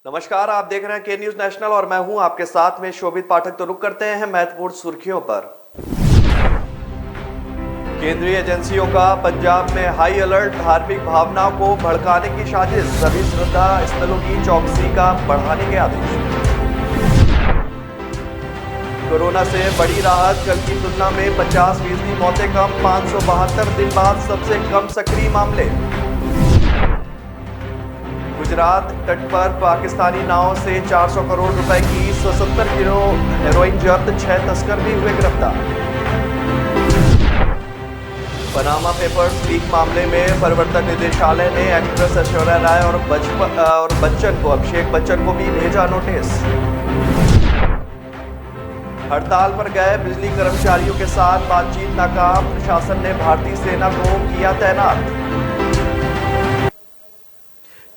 नमस्कार, आप देख रहे हैं के न्यूज नेशनल और मैं हूं आपके साथ में शोभित पाठक। तो रुक करते हैं महत्वपूर्ण सुर्खियों पर। केंद्रीय एजेंसियों का पंजाब में हाई अलर्ट, धार्मिक भावनाओं को भड़काने की साजिश, सभी श्रद्धा स्थलों की चौकसी का बढ़ाने के आदेश। कोरोना से बड़ी राहत, कल की तुलना में 50% मौतें कम, 572 दिन बाद सबसे कम सक्रिय मामले। गुजरात तट पर पाकिस्तानी नाव से 400 करोड़ रुपए की 77 किलो हेरोइन जब्त, 6 तस्कर भी हुए गिरफ्तार। पनामा पेपर्स लीक मामले में प्रवर्तन निदेशालय ने एक्ट्रेस ऐश्वर्या राय और बच्चन को अभिषेक बच्चन को भी भेजा नोटिस। हड़ताल पर गए बिजली कर्मचारियों के साथ बातचीत नाकाम, प्रशासन ने भारतीय सेना को किया तैनात।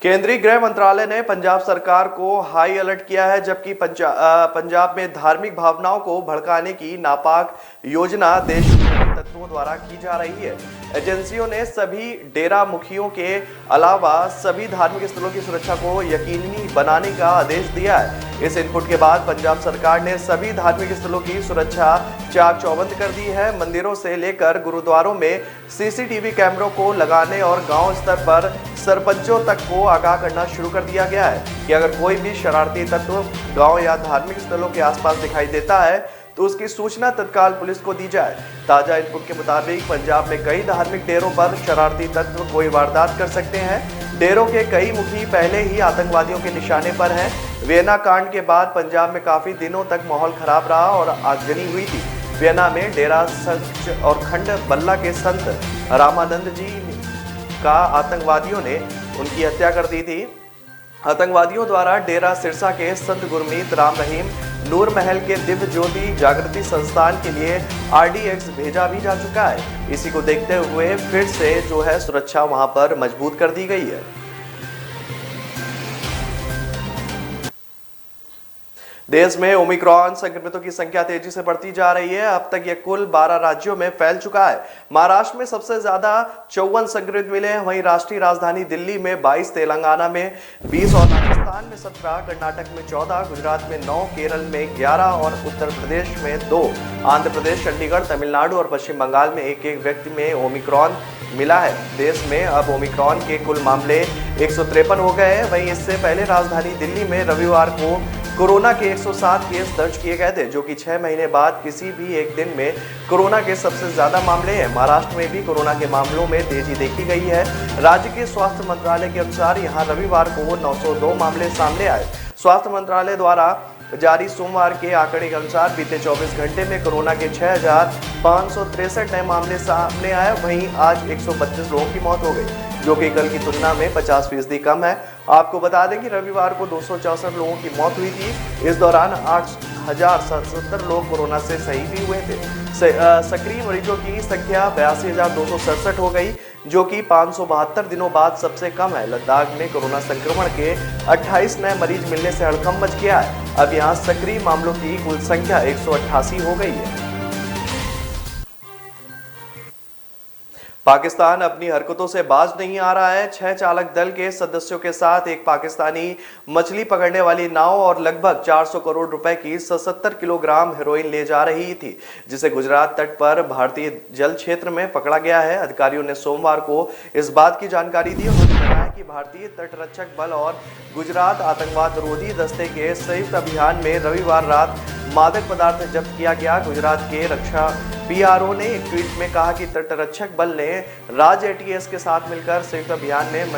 केंद्रीय गृह मंत्रालय ने पंजाब सरकार को हाई अलर्ट किया है, जबकि पंजाब में धार्मिक भावनाओं को भड़काने की नापाक योजना देश के तत्वों द्वारा की जा रही है। एजेंसियों ने सभी डेरा मुखियों के अलावा सभी धार्मिक स्थलों की सुरक्षा को यकीनी बनाने का आदेश दिया है। इस इनपुट के बाद पंजाब सरकार ने सभी धार्मिक स्थलों की सुरक्षा चाक चौबंद कर दी है। मंदिरों से लेकर गुरुद्वारों में सीसीटीवी कैमरों को लगाने और गांव स्तर पर सरपंचों तक को आगाह करना शुरू कर दिया गया है कि अगर कोई भी शरारती तत्व गांव या धार्मिक स्थलों के आसपास दिखाई देता है तो उसकी सूचना तत्काल पुलिस को दी जाए। ताजा इनपुट के मुताबिक पंजाब में कई धार्मिक डेरों पर शरारती तत्व कोई वारदात कर सकते हैं। डेरों के कई मुखी पहले ही आतंकवादियों के निशाने पर हैं। वियना कांड के बाद पंजाब में काफी दिनों तक माहौल खराब रहा और आगजनी हुई थी। वियना में डेरा सच और खंड बल्ला के संत रामानंद जी का आतंकवादियों ने उनकी हत्या कर दी थी। आतंकवादियों द्वारा डेरा सिरसा के संत गुरमीत राम रहीम नूर महल के दिव्य ज्योति जागृति संस्थान के लिए RDX भेजा भी जा चुका है। इसी को देखते हुए फिर से जो है सुरक्षा वहां पर मजबूत कर दी गई है। देश में ओमिक्रॉन संक्रमितों की संख्या तेजी से बढ़ती जा रही है। अब तक यह कुल 12 राज्यों में फैल चुका है। महाराष्ट्र में सबसे ज्यादा 54 संक्रमित मिले हैं, वहीं राष्ट्रीय राजधानी दिल्ली में 22, तेलंगाना में 20 और राजस्थान में 17, कर्नाटक में 14, गुजरात में 9, केरल में 11 और उत्तर प्रदेश में 2, आंध्र प्रदेश, चंडीगढ़, तमिलनाडु और पश्चिम बंगाल में एक व्यक्ति में ओमिक्रॉन मिला है। देश में अब ओमिक्रॉन के कुल मामले 153 हो गए हैं। वहीं इससे पहले राजधानी दिल्ली में रविवार को कोरोना के 107 केस दर्ज किए गए थे, जो कि 6 महीने बाद किसी भी एक दिन में कोरोना के सबसे ज्यादा मामले हैं। महाराष्ट्र में भी कोरोना के मामलों में तेजी देखी गई है। राज्य के स्वास्थ्य मंत्रालय के अनुसार यहां रविवार को 902 मामले सामने आए। स्वास्थ्य मंत्रालय द्वारा जारी सोमवार के आंकड़े के अनुसार बीते 24 घंटे में कोरोना के 6,563 नए मामले सामने आए। वहीं आज 132 लोगों की मौत हो गई, जो कि कल की तुलना में 50% कम है। आपको बता दें कि रविवार को 264 लोगों की मौत हुई थी। इस दौरान 8,077 लोग कोरोना से सही भी हुए थे। सक्रिय मरीजों की संख्या 82,267 हो गई, जो कि 572 दिनों बाद सबसे कम है। लद्दाख में कोरोना संक्रमण के 28 नए मरीज मिलने से हड़कंप मच गया है। अब यहाँ सक्रिय मामलों की कुल संख्या 188 हो गई है। पाकिस्तान अपनी हरकतों से बाज नहीं आ रहा है। 6 चालक दल के सदस्यों के साथ एक पाकिस्तानी मछली पकड़ने वाली नाव और लगभग 400 करोड़ रुपए की 77 किलोग्राम हेरोइन ले जा रही थी, जिसे गुजरात तट पर भारतीय जल क्षेत्र में पकड़ा गया है। अधिकारियों ने सोमवार को इस बात की जानकारी दी। उन्होंने बताया कि भारतीय तटरक्षक बल और गुजरात आतंकवाद विरोधी दस्ते के संयुक्त अभियान में रविवार रात मादक पदार्थ जब्त किया गया। गुजरात के रक्षा PRO ने एक ट्वीट में कहा कि तटरक्षक बल ने राज्य ATS के साथ मिलकर संयुक्त अभियान में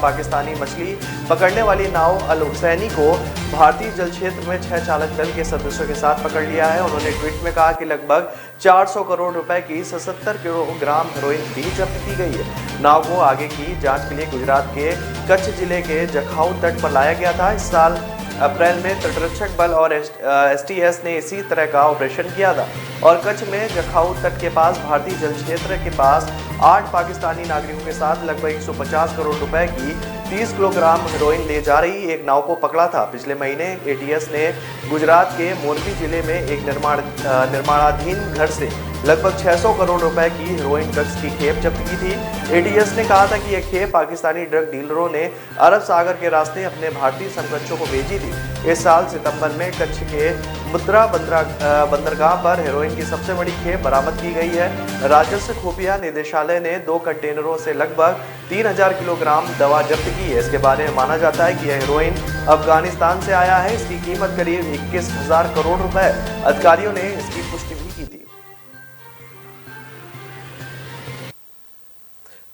पाकिस्तानी मछली पकड़ने वाली नाव अल हुसैनी को भारतीय जल क्षेत्र में 6 चालक दल के सदस्यों के साथ पकड़ लिया है। उन्होंने ट्वीट में कहा कि लगभग 400 करोड़ रुपए की 77 किलोग्राम हेरोइन भी जब्त की गई है। नाव को आगे की जांच के लिए गुजरात के कच्छ जिले के जखाऊ तट पर लाया गया था। इस साल अप्रैल में तटरक्षक बल और STS ने इसी तरह का ऑपरेशन किया था और कच्छ में जखाऊ तट के पास भारतीय जल क्षेत्र के पास 8 पाकिस्तानी नागरिकों के साथ लगभग 150 करोड़ रुपए की 30 किलोग्राम हेरोइन ले जा रही एक नाव को पकड़ा था। पिछले महीने ATS ने गुजरात के मोरबी जिले में एक निर्माणाधीन घर से लगभग 600 करोड़ रुपए की हेरोइन ड्रग्स की खेप जब्त की थी। एटीएस ने कहा था कि यह खेप पाकिस्तानी ड्रग डीलरों ने अरब सागर के रास्ते अपने भारतीय समकक्षों को भेजी थी। इस साल सितंबर में कच्छ के मुद्रा बंदरगाह पर हेरोइन की सबसे बड़ी खेप बरामद की गई है। राजस्व खुफिया निदेशालय ने 2 कंटेनरों से लगभग 3000 किलोग्राम दवा जब्त की है। इसके बारे में माना जाता है कि यह हेरोइन अफगानिस्तान से आया है। इसकी कीमत करीब 21,000 करोड़ रुपए। अधिकारियों ने इसकी पुष्टि भी की थी।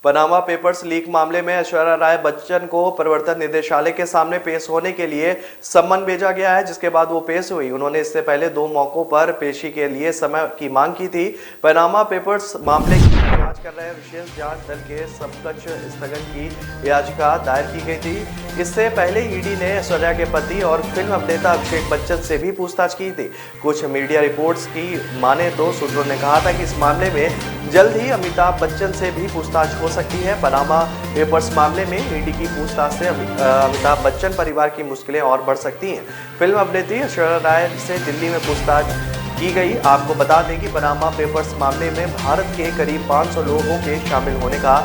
पनामा पेपर्स लीक मामले में ऐश्वर्या राय बच्चन को प्रवर्तन निदेशालय के सामने पेश होने के लिए सम्मन भेजा गया है, जिसके बाद वो पेश हुई। उन्होंने इससे पहले 2 मौकों पर पेशी के लिए समय की मांग की थी। पनामा पेपर्स मामले की जांच कर रहे विशेष जांच दल के समकक्ष स्थगन की याचिका दायर की गई थी। इससे पहले ईडी ने ऐश्वर्या के पति और फिल्म अभिनेता अभिषेक बच्चन से भी पूछताछ की थी। कुछ मीडिया रिपोर्ट्स की माने तो सूत्रों ने कहा था कि इस मामले में जल्द ही अमिताभ बच्चन से भी पूछताछ हो सकती है। पनामा पेपर्स मामले में ईडी की पूछताछ से अमिताभ बच्चन परिवार की मुश्किलें और बढ़ सकती हैं। फिल्म अभिनेत्री ऐश्वर्या राय से दिल्ली में पूछताछ की गई। आपको बता दें कि पनामा पेपर्स मामले में भारत के करीब 500 लोगों के शामिल होने का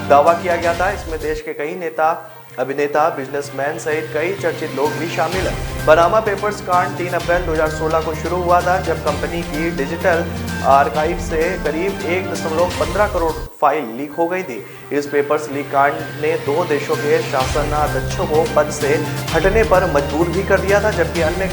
दावा किया गया था। इसमें देश के कई नेता, अभिनेता, बिजनेसमैन सहित कई चर्चित लोग भी शामिल हैं। पनामा पेपर्स कांड 3 अप्रैल 2016 को शुरू हुआ था, जब कंपनी की डिजिटल आर्काइव से करीब 1.15 करोड़ फाइल लीक हो गई थी। इस पेपर्स लीक कांड ने 2 देशों के शासनाध्यक्षों को पद से हटने पर मजबूर भी कर दिया था, जबकि अन्य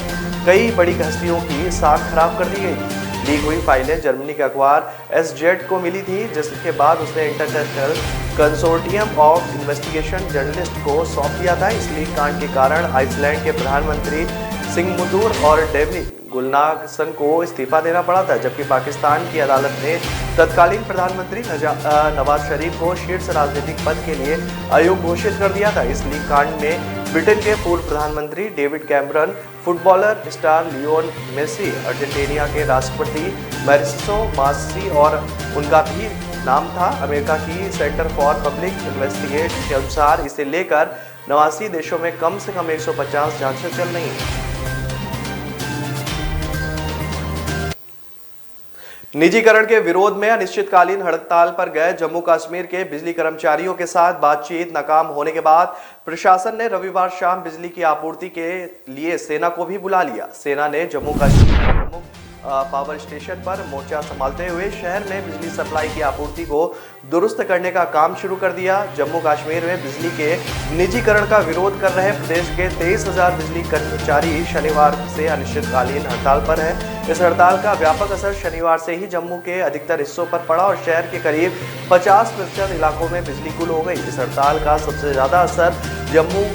कई बड़ी हस्तियों की साख खराब कर दी गई थी। लीक हुई फाइलें जर्मनी के अखबार SZ को मिली थी, जिसके बाद उसने international consortium of investigation journalist को सौंप दिया था। इस लीक कांड के कारण आइसलैंड के प्रधानमंत्री सिंगमुतुर और डेविड गुलनागसन को इस्तीफा देना पड़ा था, जबकि पाकिस्तान की अदालत ने तत्कालीन प्रधानमंत्री नवाज शरीफ को शीर्ष राजनीतिक पद के लिए अयोग्य घोषित कर दिया था। इस लीक कांड में ब्रिटेन के पूर्व प्रधानमंत्री David Cameron, footballer star Lionel Messi, Argentina के राष्ट्रपति मैरिसियो माक्री और उनका भी नाम था। अमेरिका की सेंटर फॉर पब्लिक इन्वेस्टिगेशन के अनुसार इसे लेकर 89 देशों में कम से कम 150 जांचें चल रही हैं। निजीकरण के विरोध में अनिश्चितकालीन हड़ताल पर गए जम्मू कश्मीर के बिजली कर्मचारियों के साथ बातचीत नाकाम होने के बाद प्रशासन ने रविवार शाम बिजली की आपूर्ति के लिए सेना को भी बुला लिया। सेना ने जम्मू कश्मीर के प्रमुख पावर स्टेशन पर मोर्चा संभालते हुए शहर में बिजली सप्लाई की आपूर्ति को दुरुस्त करने का काम शुरू कर दिया। जम्मू कश्मीर में बिजली के निजीकरण का विरोध कर रहे प्रदेश के 23,000 बिजली कर्मचारी शनिवार से अनिश्चितकालीन हड़ताल पर है। इस हड़ताल का व्यापक असर शनिवार से ही जम्मू के अधिकतर हिस्सों पर पड़ा और शहर के करीब 50% इलाकों में बिजली गुल हो गई। इस हड़ताल का सबसे ज्यादा असर जम्मू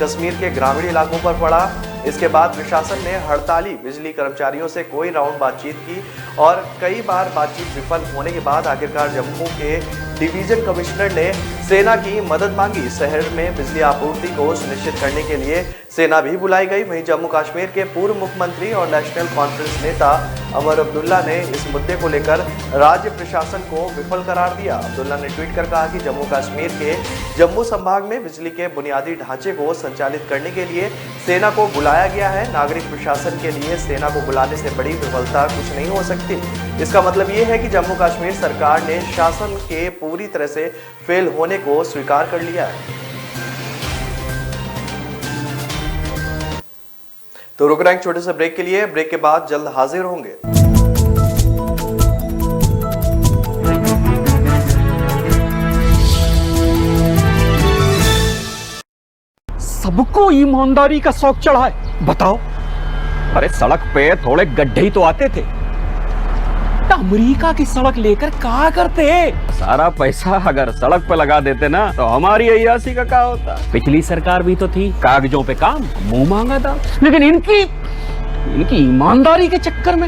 कश्मीर के ग्रामीण इलाकों पर पड़ा। इसके बाद प्रशासन ने हड़ताली बिजली कर्मचारियों से कोई राउंड बातचीत की और कई बार बातचीत विफल होने के बाद आखिरकार जम्मू के डिवीजन कमिश्नर ने सेना की मदद मांगी। शहर में बिजली आपूर्ति को सुनिश्चित करने के लिए सेना भी बुलाई गई। वहीं जम्मू कश्मीर के पूर्व मुख्यमंत्री और नेशनल कॉन्फ्रेंस नेता उमर अब्दुल्ला ने इस मुद्दे को लेकर राज्य प्रशासन को विफल करार दिया। अब्दुल्ला ने ट्वीट कर कहा कि जम्मू कश्मीर के जम्मू संभाग में बिजली के बुनियादी ढांचे को संचालित करने के लिए सेना को बुलाया गया है। नागरिक प्रशासन के लिए सेना को बुलाने से बड़ी विफलता कुछ नहीं हो सकती। इसका मतलब ये है कि जम्मू कश्मीर सरकार ने शासन के पूरी तरह से फेल होने को स्वीकार कर लिया है। तो रुक रहे हैं छोटे से ब्रेक के लिए। ब्रेक के बाद जल्द हाजिर होंगे। सबको ईमानदारी का शौक चढ़ा है। बताओ, अरे सड़क पे थोड़े गड्ढे ही तो आते थे। अमेरिका की सड़क लेकर क्या करते? सारा पैसा अगर सड़क पे लगा देते ना तो हमारी अय्यासी का क्या होता। पिछली सरकार भी तो थी, कागजों पे काम, मुंह मांगा था। लेकिन इनकी ईमानदारी के चक्कर में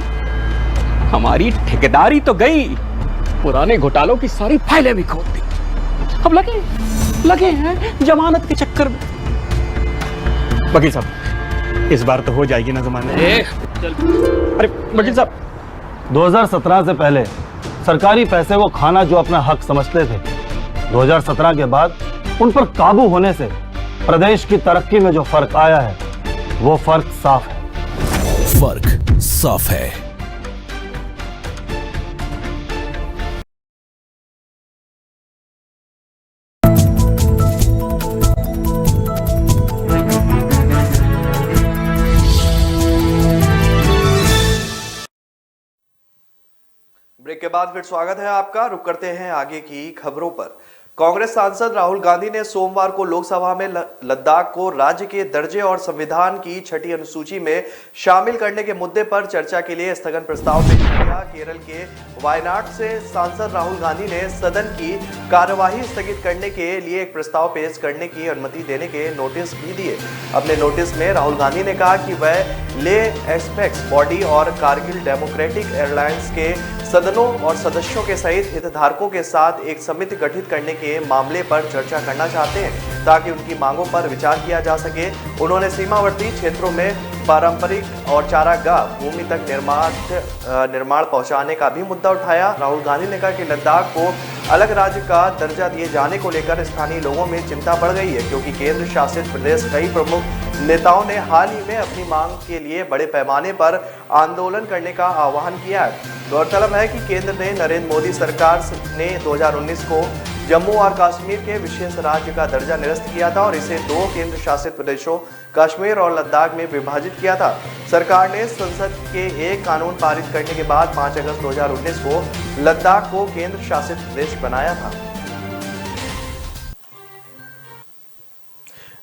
हमारी ठेकेदारी तो गई, पुराने घोटालों की सारी फाइलें भी खोल दी। अब लगे हैं जमानत के चक्कर में। वकील साहब, इस बार तो हो जाएगी ना जमानत? अरे वकील साहब, 2017 से पहले सरकारी पैसे को खाना जो अपना हक समझते थे, 2017 के बाद उन पर काबू होने से प्रदेश की तरक्की में जो फर्क आया है वो फर्क साफ है। फर्क साफ है। ब्रेक के बाद फिर स्वागत है आपका। रुक करते हैं आगे की खबरों पर। कांग्रेस सांसद राहुल गांधी ने सोमवार को लोकसभा में लद्दाख को राज्य के दर्जे और संविधान की 6ठी अनुसूची में शामिल करने के मुद्दे पर चर्चा के लिए स्थगन प्रस्ताव पेश किया। केरल के वायनाड से सांसद राहुल गांधी ने सदन की कार्यवाही स्थगित करने के लिए एक प्रस्ताव पेश करने की अनुमति देने के नोटिस भी दिए। अपने नोटिस में राहुल गांधी ने कहा कि वह ले एस्पेक्स बॉडी और कारगिल डेमोक्रेटिक एयरलाइंस के सदनों और सदस्यों के सहित हितधारकों के साथ एक समिति गठित करने के मामले पर चर्चा करना चाहते हैं ताकि उनकी मांगों पर विचार किया जा सके। उन्होंने सीमावर्ती क्षेत्रों में पारंपरिक और चारागाह भूमि तक निर्माण पहुंचाने का भी मुद्दा उठाया। राहुल गांधी ने कहा कि लद्दाख को अलग राज्य का दर्जा दिए जाने को लेकर स्थानीय लोगों में चिंता बढ़ गई है, क्योंकि केंद्र शासित प्रदेश कई प्रमुख नेताओं ने हाल ही में अपनी मांग के लिए बड़े पैमाने पर आंदोलन करने का आह्वान किया है। गौरतलब है कि केंद्र ने नरेंद्र मोदी सरकार ने 2019 को जम्मू और कश्मीर के विशेष राज्य का दर्जा निरस्त किया था और इसे 2 केंद्र शासित प्रदेशों कश्मीर और लद्दाख में विभाजित किया था। सरकार ने संसद के एक कानून पारित करने के बाद 5 अगस्त 2019 को लद्दाख को केंद्र शासित प्रदेश बनाया था।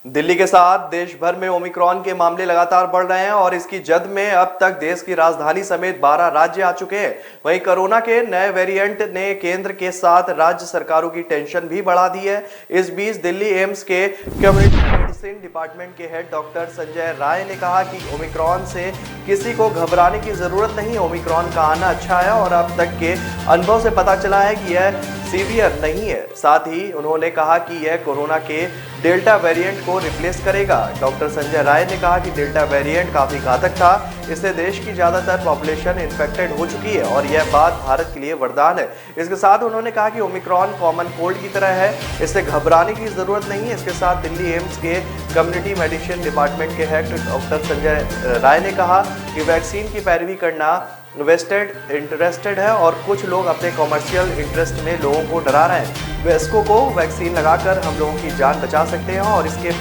दिल्ली के साथ देश भर में ओमिक्रॉन के मामले लगातार बढ़ रहे हैं और इसकी जद में अब तक देश की राजधानी समेत 12 राज्य आ चुके हैं। वहीं कोरोना के नए वेरिएंट ने केंद्र के साथ राज्य सरकारों की टेंशन भी बढ़ा दी है। इस बीच दिल्ली एम्स के कम्युनिटी मेडिसिन डिपार्टमेंट के हेड डॉक्टर संजय राय ने कहा कि ओमिक्रॉन से किसी को घबराने की जरूरत नहीं है। ओमिक्रॉन का आना अच्छा है और अब तक के अनुभव से पता चला है कि यह सीवियर नहीं है। साथ ही उन्होंने कहा कि यह कोरोना के डेल्टा वेरिएंट को रिप्लेस करेगा। डॉक्टर संजय राय ने कहा कि डेल्टा वेरिएंट काफी घातक था, इससे देश की ज्यादातर पॉपुलेशन इन्फेक्टेड हो चुकी है और यह बात भारत के लिए वरदान है। इसके साथ उन्होंने कहा कि ओमिक्रॉन कॉमन कोल्ड की तरह है, इससे घबराने की जरूरत नहीं है। इसके साथ दिल्ली एम्स के कम्युनिटी मेडिसिन डिपार्टमेंट के हेड डॉक्टर संजय राय ने कहा कि वैक्सीन की पैरवी करना वेस्टेड इंटरेस्टेड है और कुछ लोग अपने कॉमर्शियल इंटरेस्ट में लोगों को डरा रहे हैं। वयस्कों को वैक्सीन लगाकर हम लोगों की जान बचा सकते हैं और इसके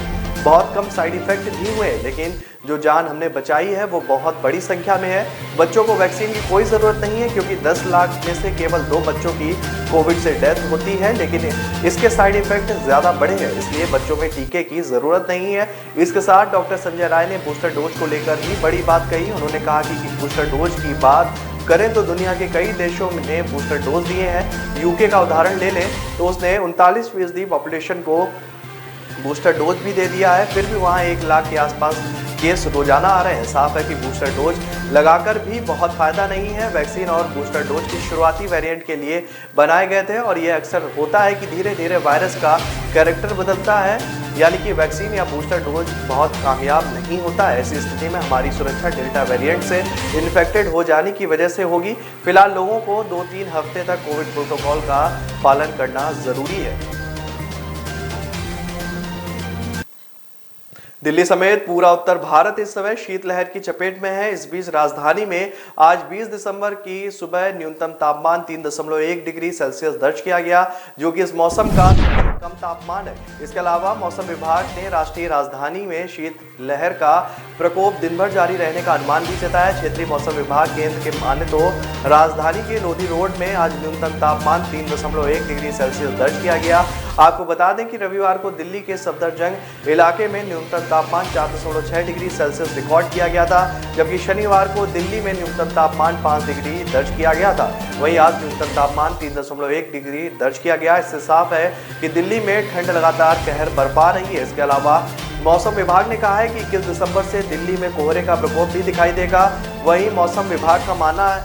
बहुत कम साइड इफेक्ट भी हुए, लेकिन जो जान हमने बचाई है वो बहुत बड़ी संख्या में है। बच्चों को वैक्सीन की कोई ज़रूरत नहीं है क्योंकि 10 लाख में से केवल 2 बच्चों की कोविड से डेथ होती है, लेकिन इसके साइड इफेक्ट ज़्यादा बड़े हैं, इसलिए बच्चों में टीके की ज़रूरत नहीं है। इसके साथ डॉक्टर संजय राय ने बूस्टर डोज को लेकर भी बड़ी बात कही। उन्होंने कहा कि बूस्टर डोज की बात करें तो दुनिया के कई देशों ने बूस्टर डोज दिए हैं। यूके का उदाहरण ले लें तो उसने 39% पॉपुलेशन को बूस्टर डोज भी दे दिया है, फिर भी वहाँ 1 लाख के आसपास केस रोजाना आ रहे हैं। साफ है कि बूस्टर डोज लगाकर भी बहुत फायदा नहीं है। वैक्सीन और बूस्टर डोज की शुरुआती वेरिएंट के लिए बनाए गए थे और ये अक्सर होता है कि धीरे धीरे वायरस का कैरेक्टर बदलता है, यानी कि वैक्सीन या बूस्टर डोज बहुत कामयाब नहीं होता है। ऐसी स्थिति में हमारी सुरक्षा डेल्टा वेरिएंट से इन्फेक्टेड हो जाने की वजह से होगी। फिलहाल लोगों को 2-3 हफ्ते तक कोविड प्रोटोकॉल का पालन करना जरूरी है। दिल्ली समेत पूरा उत्तर भारत इस समय शीतलहर की चपेट में है। इस बीच राजधानी में आज 20 दिसंबर की सुबह न्यूनतम तापमान 3.1 डिग्री सेल्सियस दर्ज किया गया, जो कि इस मौसम का कम तापमान है। इसके अलावा मौसम विभाग ने राष्ट्रीय राजधानी में शीतलहर का प्रकोप दिन भर जारी रहने का अनुमान भी जताया। क्षेत्रीय मौसम विभाग केंद्र के माने तो राजधानी के लोधी रोड में आज न्यूनतम तापमान 3.1 डिग्री सेल्सियस दर्ज किया गया। आपको बता दें कि रविवार को दिल्ली के सफदरजंग इलाके में न्यूनतम तापमान 4.6 डिग्री सेल्सियस रिकॉर्ड किया गया था, जबकि शनिवार को दिल्ली में न्यूनतम तापमान 5 डिग्री दर्ज किया गया था। वहीं आज न्यूनतम तापमान 3.1 डिग्री दर्ज किया गया। इससे साफ है कि दिल्ली में ठंड लगातार कहर बरपा रही है। इसके अलावा मौसम विभाग ने कहा है कि 21 दिसंबर से दिल्ली में कोहरे का प्रकोप भी दिखाई देगा। वहीं मौसम विभाग का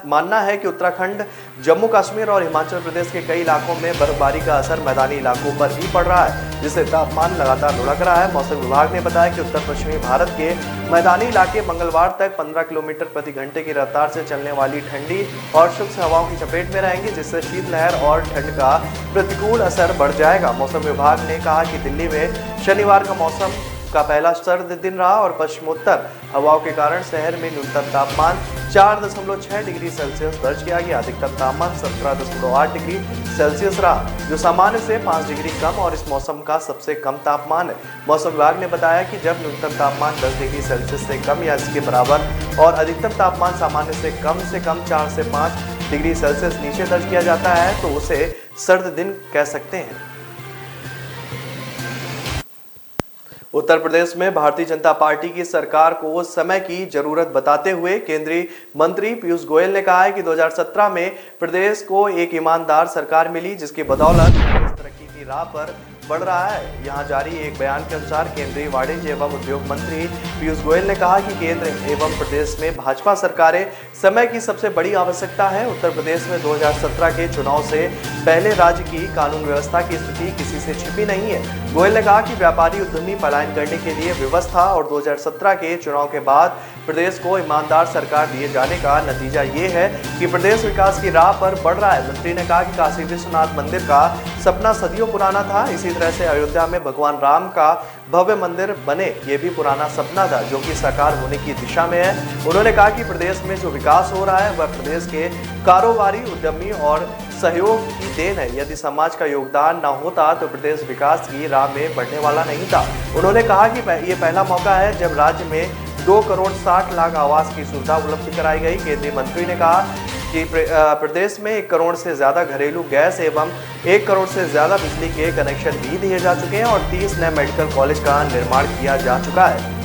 मानना है कि उत्तराखंड, जम्मू कश्मीर और हिमाचल प्रदेश के कई इलाकों में बर्फबारी का असर मैदानी इलाकों पर भी पड़ रहा है, जिससे तापमान लगातार लुढ़क रहा है। मौसम विभाग ने बताया कि उत्तर पश्चिमी भारत के मैदानी इलाके मंगलवार तक 15 किलोमीटर प्रति घंटे की रफ्तार से चलने वाली ठंडी और शुष्क हवाओं की चपेट में रहेंगे, जिससे शीतलहर और ठंड का प्रतिकूल असर बढ़ जाएगा। मौसम विभाग ने कहा कि दिल्ली में शनिवार का मौसम का पहला सर्द दिन रहा और पश्चिमोत्तर हवाओं के कारण शहर में न्यूनतम तापमान 4.6 डिग्री सेल्सियस दर्ज किया गया। अधिकतम तापमान 17.8 डिग्री सेल्सियस रहा, जो सामान्य से 5 डिग्री कम और इस मौसम का सबसे कम तापमान है। मौसम विभाग ने बताया कि जब न्यूनतम तापमान 10 डिग्री सेल्सियस से कम या इसके बराबर और अधिकतम तापमान सामान्य से कम 4 से 5 डिग्री सेल्सियस नीचे दर्ज किया जाता है तो उसे सर्द दिन कह सकते हैं। उत्तर प्रदेश में भारतीय जनता पार्टी की सरकार को समय की जरूरत बताते हुए केंद्रीय मंत्री पीयूष गोयल ने कहा है कि 2017 में प्रदेश को एक ईमानदार सरकार मिली जिसकी बदौलत तरक्की की राह पर बढ़ रहा है। यहां जारी एक बयान के अनुसार केंद्रीय वाणिज्य एवं उद्योग मंत्री पीयूष गोयल ने कहा कि केंद्र एवं प्रदेश में भाजपा सरकारें समय की सबसे बड़ी आवश्यकता है। उत्तर प्रदेश में 2017 के चुनाव से पहले राज्य की कानून व्यवस्था की स्थिति किसी से छिपी नहीं है। गोयल ने कहा कि व्यापारी उद्यमी पलायन करने के लिए व्यवस्था और 2017 के चुनाव के बाद प्रदेश को ईमानदार सरकार दिए जाने का नतीजा ये है कि प्रदेश विकास की राह पर बढ़ रहा है। मंत्री ने कहा कि काशी विश्वनाथ मंदिर का सपना सदियों पुराना था, इसी तरह से अयोध्या में भगवान राम का भव्य मंदिर बने ये भी पुराना सपना था जो कि साकार होने की दिशा में है। उन्होंने कहा कि प्रदेश में जो विकास हो रहा है वह प्रदेश के कारोबारी उद्यमी और सहयोग की देन है। यदि समाज का योगदान न होता तो प्रदेश विकास की राह में बढ़ने वाला नहीं था। उन्होंने कहा कि ये पहला मौका है जब राज्य में 2 करोड़ 60 लाख आवास की सुविधा उपलब्ध कराई गई। केंद्रीय मंत्री ने कहा कि प्रदेश में 1 करोड़ से ज्यादा घरेलू गैस एवं 1 करोड़ से ज्यादा बिजली के कनेक्शन भी दिए जा चुके हैं और 30 नए मेडिकल कॉलेज का निर्माण किया जा चुका है।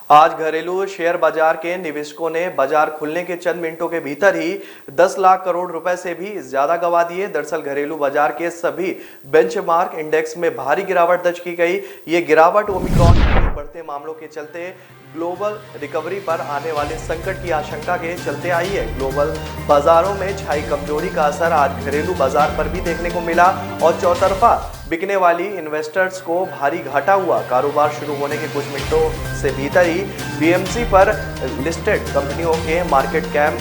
आज घरेलू शेयर बाजार के निवेशकों ने बाजार खुलने के चंद मिनटों के भीतर ही 10 लाख करोड़ रुपए से भी ज्यादा गंवा दिए। दरअसल घरेलू बाजार के सभी बेंचमार्क इंडेक्स में भारी गिरावट दर्ज की गई। ये गिरावट ओमिक्रॉन के बढ़ते मामलों के चलते ग्लोबल रिकवरी पर आने वाले संकट की आशंका के चलते आई है। ग्लोबल बाजारों में छाई कमजोरी का असर आज घरेलू बाजार पर भी देखने को मिला और चौतरफा बिकने वाली इन्वेस्टर्स को भारी घाटा हुआ। कारोबार शुरू होने के कुछ मिनटों से भीतर ही बीएमसी पर लिस्टेड कंपनियों के मार्केट कैप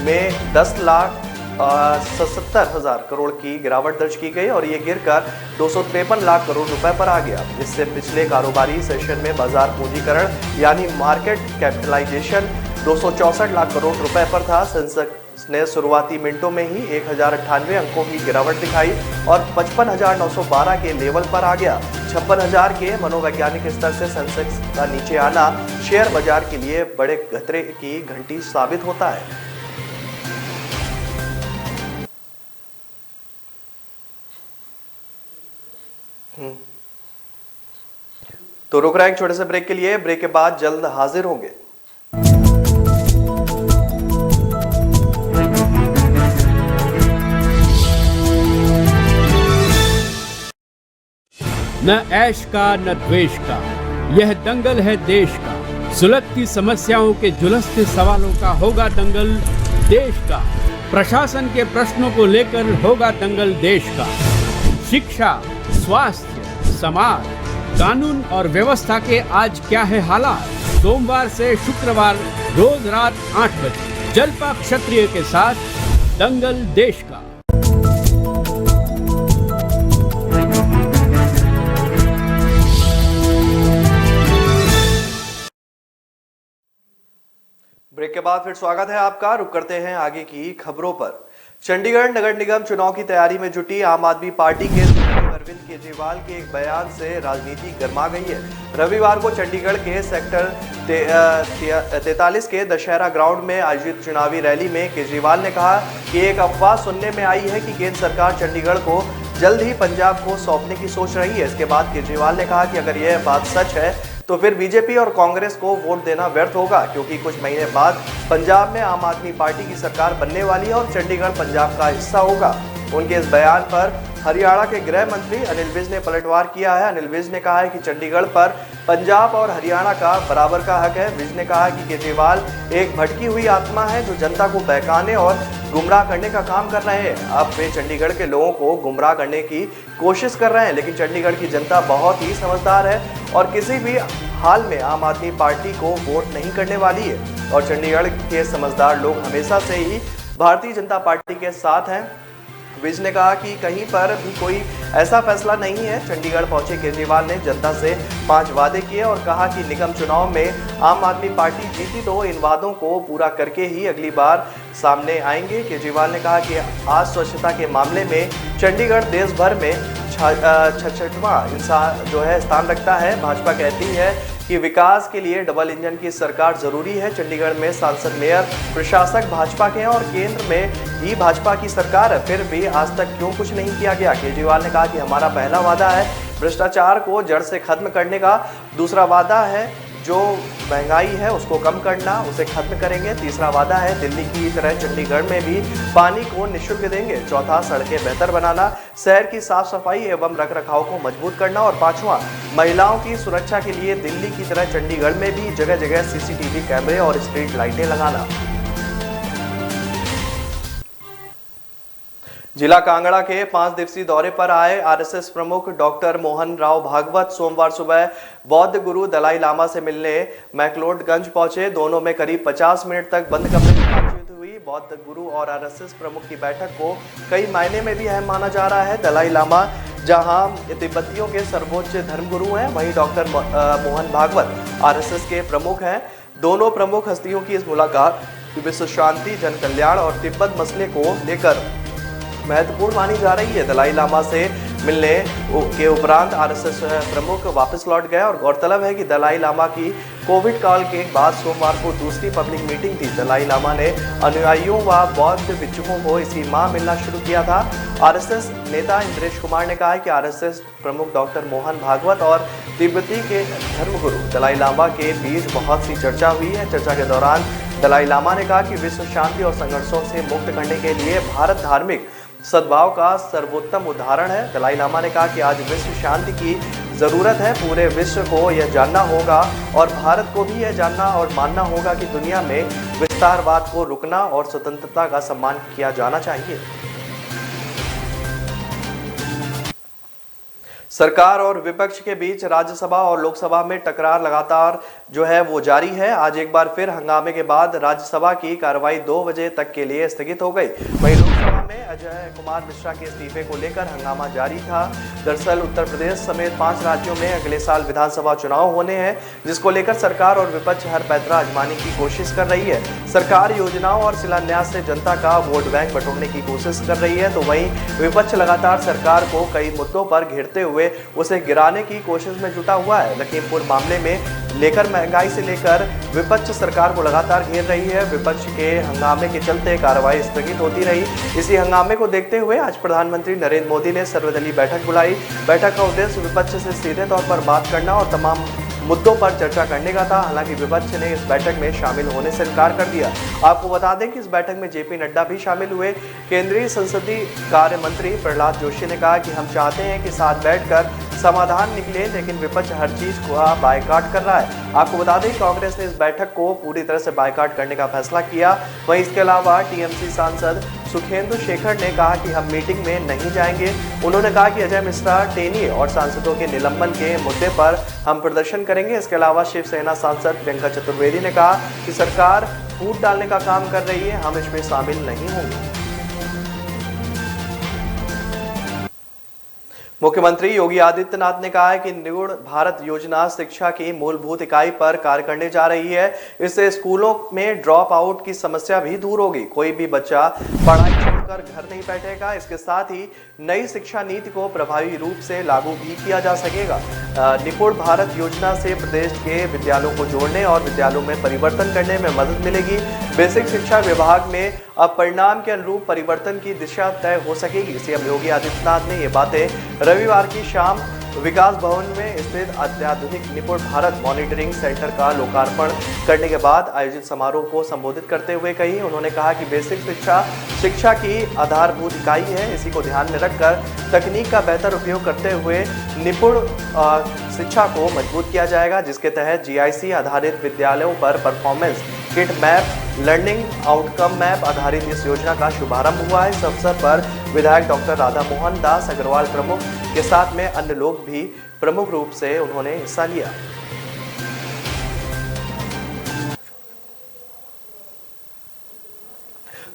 में 10,77,000 करोड़ की गिरावट दर्ज की गई और ये गिरकर 253 लाख करोड़ रुपए पर आ गया। इससे पिछले कारोबारी सेशन में बाजार पूंजीकरण यानी मार्केट कैपिटलाइजेशन 264 लाख करोड़ रुपए पर था। सेंसेक्स ने शुरुआती मिनटों में ही 1098 अंकों की गिरावट दिखाई और 55,912 के लेवल पर आ गया। 56,000 के मनोवैज्ञानिक स्तर से सेंसेक्स का नीचे आना शेयर बाजार के लिए बड़े खतरे की घंटी साबित होता है। तो रुक रहे हैं एक छोटे से ब्रेक के लिए। ब्रेक के बाद जल्द हाजिर होंगे। न ऐश का न द्वेष का, यह दंगल है देश का। सुलगती समस्याओं के जुलसते सवालों का होगा दंगल देश का। प्रशासन के प्रश्नों को लेकर होगा दंगल देश का। शिक्षा, स्वास्थ्य, समाज, कानून और व्यवस्था के आज क्या है हालात। सोमवार से शुक्रवार रोज रात 8 बजे जलपा क्षत्रिय के साथ दंगल देश का। ब्रेक के बाद फिर स्वागत है आपका। रुक करते हैं आगे की खबरों पर। चंडीगढ़ नगर निगम चुनाव की तैयारी में जुटी आम आदमी पार्टी के अरविंद केजरीवाल के एक बयान से राजनीति गर्मा गई है। रविवार को चंडीगढ़ के सेक्टर 43 के दशहरा ग्राउंड में आयोजित चुनावी रैली में केजरीवाल ने कहा कि एक अफवाह सुनने में आई है कि केंद्र सरकार चंडीगढ़ को जल्द ही पंजाब को सौंपने की सोच रही है। इसके बाद केजरीवाल ने कहा कि अगर यह बात सच है तो फिर बीजेपी और कांग्रेस को वोट देना व्यर्थ होगा, क्योंकि कुछ महीने बाद पंजाब में आम आदमी पार्टी की सरकार बनने वाली है और चंडीगढ़ पंजाब का हिस्सा होगा। उनके इस बयान पर हरियाणा के गृह मंत्री अनिल विज ने पलटवार किया है। अनिल विज ने कहा है कि चंडीगढ़ पर पंजाब और हरियाणा का बराबर का हक है। विज ने कहा कि केजरीवाल एक भटकी हुई आत्मा है जो जनता को बहकाने और गुमराह करने का काम कर रहे हैं। अब वे चंडीगढ़ के लोगों को गुमराह करने की कोशिश कर रहे हैं, लेकिन चंडीगढ़ की जनता बहुत ही समझदार है और किसी भी हाल में आम आदमी पार्टी को वोट नहीं करने वाली है और चंडीगढ़ के समझदार लोग हमेशा से ही भारतीय जनता पार्टी के साथ हैं। विज ने कहा कि कहीं पर भी कोई ऐसा फैसला नहीं है। चंडीगढ़ पहुंचे केजरीवाल ने जनता से 5 वादे किए और कहा कि निगम चुनाव में आम आदमी पार्टी जीती तो इन वादों को पूरा करके ही अगली बार सामने आएंगे। केजरीवाल ने कहा कि आज स्वच्छता के मामले में चंडीगढ़ देश भर में 66वां स्थान रखता है। भाजपा कहती है कि विकास के लिए डबल इंजन की सरकार जरूरी है। चंडीगढ़ में सांसद, मेयर, प्रशासक भाजपा के हैं और केंद्र में ही भाजपा की सरकार है, फिर भी आज तक क्यों कुछ नहीं किया गया। केजरीवाल ने कहा कि हमारा पहला वादा है भ्रष्टाचार को जड़ से खत्म करने का, दूसरा वादा है जो महंगाई है उसको कम करना, उसे खत्म करेंगे, तीसरा वादा है दिल्ली की तरह चंडीगढ़ में भी पानी को निःशुल्क देंगे, चौथा सड़कें बेहतर बनाना, शहर की साफ सफाई एवं रखरखाव को मजबूत करना और पांचवा महिलाओं की सुरक्षा के लिए दिल्ली की तरह चंडीगढ़ में भी जगह जगह सीसीटीवी कैमरे और स्ट्रीट लाइटें लगाना। जिला कांगड़ा के 5 दिवसीय दौरे पर आए आरएसएस प्रमुख डॉक्टर मोहन राव भागवत सोमवार सुबह बौद्ध गुरु दलाई लामा से मिलने मैक्लोडगंज पहुंचे। दोनों में करीब 50 मिनट तक बंद कमरे में बातचीत हुई। बौद्ध गुरु और आरएसएस प्रमुख की बैठक को कई मायने में भी अहम माना जा रहा है। दलाई लामा जहां तिब्बतियों के सर्वोच्च धर्मगुरु हैं, वहीं डॉक्टर मोहन भागवत आरएसएस के प्रमुख हैं। दोनों प्रमुख हस्तियों की इस मुलाकात विश्व शांति, जन कल्याण और तिब्बत मसले को लेकर महत्वपूर्ण मानी जा रही है। दलाई लामा से मिलने के उपरांत आरएसएस प्रमुख वापस लौट गए और गौरतलब है कि दलाई लामा की कोविड काल के बाद सोमवार को दूसरी पब्लिक मीटिंग थी। दलाई लामा ने अनुयायियों व बौद्ध भिक्षुकों को इसी माह मिलना शुरू किया था। आरएसएस नेता इंद्रेश कुमार ने कहा है कि आरएसएस प्रमुख डॉक्टर मोहन भागवत और तिब्बती के धर्मगुरु दलाई लामा के बीच बहुत सी चर्चा हुई है। चर्चा के दौरान दलाई लामा ने कहा कि विश्व शांति और संघर्षों से मुक्त करने के लिए भारत धार्मिक सद्भाव का सर्वोत्तम उदाहरण है। दलाई लामा ने कहा कि आज विश्व शांति की जरूरत है। पूरे विश्व को यह जानना होगा और भारत को भी यह जानना और मानना होगा कि दुनिया में विस्तारवाद को रुकना और स्वतंत्रता का सम्मान किया जाना चाहिए। सरकार और विपक्ष के बीच राज्यसभा और लोकसभा में टकरार लगातार जो है वो जारी है। आज एक बार फिर हंगामे के बाद राज्यसभा की कार्रवाई 2 बजे तक के लिए स्थगित हो गई। वहीं लोकसभा में अजय कुमार मिश्रा के इस्तीफे को लेकर हंगामा जारी था। दरअसल उत्तर प्रदेश समेत 5 राज्यों में अगले साल विधानसभा चुनाव होने हैं, जिसको लेकर सरकार और विपक्ष हर पैतरा आजमाने की कोशिश कर रही है। सरकार योजनाओं और शिलान्यास से जनता का वोट बैंक बटोरने की कोशिश कर रही है, तो वहीं विपक्ष लगातार सरकार को कई मुद्दों पर घेरते हुए उसे गिराने की कोशिश में जुटा हुआ है। लखीमपुर मामले में लेकर महंगाई से लेकर विपक्ष सरकार को लगातार घेर रही है। विपक्ष के हंगामे के चलते कार्रवाई स्थगित होती रही। इसी हंगामे को देखते हुए आज प्रधानमंत्री नरेंद्र मोदी ने सर्वदलीय बैठक बुलाई। बैठक का उद्देश्य विपक्ष से सीधे तौर पर बात करना और तमाम मुद्दों पर चर्चा करने का था। हालांकि विपक्ष ने इस बैठक में शामिल होने से इनकार कर दिया। आपको बता दें कि इस बैठक में जेपी नड्डा भी शामिल हुए। केंद्रीय संसदीय कार्य मंत्री प्रहलाद जोशी ने कहा कि हम चाहते हैं कि साथ बैठकर समाधान निकले, लेकिन विपक्ष हर चीज को बायकॉट कर रहा है। आपको बता दें कांग्रेस ने इस बैठक को पूरी तरह से बायकॉट करने का फैसला किया। वहीं इसके अलावा टीएमसी सांसद सुखेंदु शेखर ने कहा कि हम मीटिंग में नहीं जाएंगे। उन्होंने कहा कि अजय मिश्रा, टेनी और सांसदों के निलंबन के मुद्दे पर हम प्रदर्शन करेंगे। इसके अलावा शिवसेना सांसद प्रियंका चतुर्वेदी ने कहा कि सरकार फूट डालने का काम कर रही है, हम इसमें शामिल नहीं होंगे। मुख्यमंत्री योगी आदित्यनाथ ने कहा है कि निपुण भारत योजना शिक्षा की मूलभूत इकाई पर कार्य करने जा रही है। इससे स्कूलों में ड्रॉप आउट की समस्या भी दूर होगी। कोई भी बच्चा पढ़ाई छोड़कर घर नहीं बैठेगा। इसके साथ ही नई शिक्षा नीति को प्रभावी रूप से लागू भी किया जा सकेगा। निपुण भारत योजना से प्रदेश के विद्यालयों को जोड़ने और विद्यालयों में परिवर्तन करने में मदद मिलेगी। बेसिक शिक्षा विभाग में अब परिणाम के अनुरूप परिवर्तन की दिशा तय हो सकेगी। सीएम योगी आदित्यनाथ ने ये बातें रविवार की शाम विकास भवन में स्थित अत्याधुनिक निपुण भारत मॉनिटरिंग सेंटर का लोकार्पण करने के बाद आयोजित समारोह को संबोधित करते हुए कही। उन्होंने कहा कि बेसिक शिक्षा की आधारभूत इकाई है। इसी को ध्यान में रखकर तकनीक का बेहतर उपयोग करते हुए निपुण शिक्षा को मजबूत किया जाएगा, जिसके तहत जीआईसी आधारित विद्यालयों पर performance kit map, learning outcome map आधारित इस योजना का शुभारंभ हुआ है। इस अवसर पर विधायक डॉक्टर राधा मोहन दास अग्रवाल प्रमुख के साथ में अन्य लोग भी प्रमुख रूप से उन्होंने हिस्सा लिया।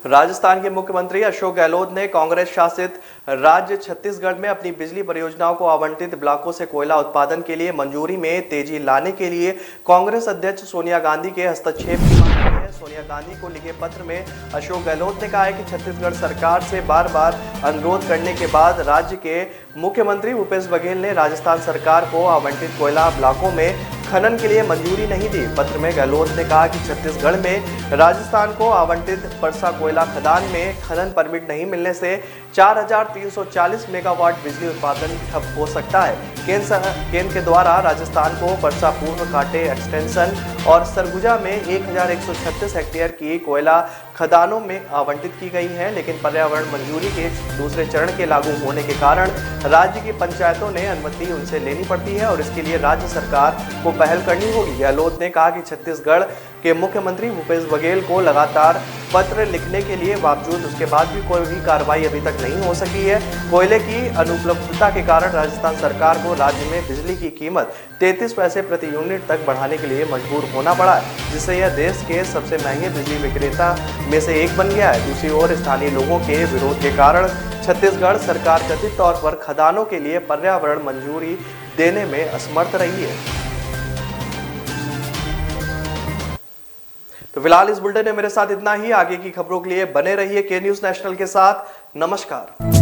राजस्थान के मुख्यमंत्री अशोक गहलोत ने कांग्रेस शासित राज्य छत्तीसगढ़ में अपनी बिजली परियोजनाओं को आवंटित ब्लॉकों से कोयला उत्पादन के लिए मंजूरी में तेजी लाने के लिए कांग्रेस अध्यक्ष सोनिया गांधी के हस्तक्षेप की मांग की है। सोनिया गांधी को लिखे पत्र में अशोक गहलोत ने कहा है कि छत्तीसगढ़ सरकार से बार बार अनुरोध करने के बाद राज्य के मुख्यमंत्री भूपेश बघेल ने राजस्थान सरकार को आवंटित कोयला ब्लॉकों में खनन के लिए मंजूरी नहीं दी। पत्र में गहलोत ने कहा कि छत्तीसगढ़ में राजस्थान को आवंटित परसा कोयला खदान में खनन परमिट नहीं मिलने से 4,340 मेगावाट बिजली उत्पादन ठप हो सकता है। केंद्र के द्वारा राजस्थान को परसा पूर्व कांटे एक्सटेंशन और सरगुजा में 1,136 हेक्टेयर की कोयला खदानों में आवंटित की गई है, लेकिन पर्यावरण मंजूरी के दूसरे चरण के लागू होने के कारण राज्य की पंचायतों ने अनुमति उनसे लेनी पड़ती है और इसके लिए राज्य सरकार को पहल करनी होगी। गहलोत ने कहा कि छत्तीसगढ़ के मुख्यमंत्री भूपेश बघेल को लगातार पत्र लिखने के लिए बावजूद उसके बाद भी कोई भी कार्रवाई अभी तक नहीं हो सकी है। कोयले की अनुपलब्धता के कारण राजस्थान सरकार को राज्य में बिजली की कीमत 33 पैसे प्रति यूनिट तक बढ़ाने के लिए मजबूर होना पड़ा है, जिससे यह देश के सबसे महंगे बिजली विक्रेता में से एक बन गया है। दूसरी ओर स्थानीय लोगों के विरोध के कारण छत्तीसगढ़ सरकार कथित तौर पर खदानों के लिए पर्यावरण मंजूरी देने में असमर्थ रही है। तो फिलहाल इस बुलेटिन में मेरे साथ इतना ही। आगे की खबरों के लिए बने रहिए के न्यूज़ नेशनल के साथ। नमस्कार।